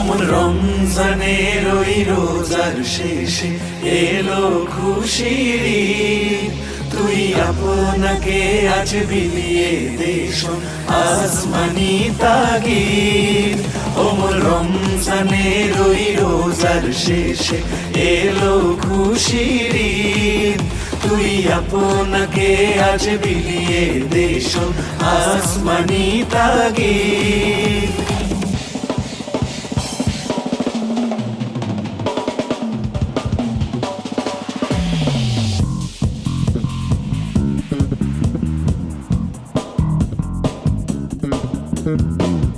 ওমন রমজানের ওই রোজার শেষে এলো খুশির ঈদ। তুই আপনাকে আজ বিলিয়ে দে শোন আসমানি তাগিদ। ওমন রমজানের ওই রোজার শেষে এলো খুশির ঈদ। তুই আপনাকে আজ বিলিয়ে দে শোন আসমানি তাগিদ। Thank you.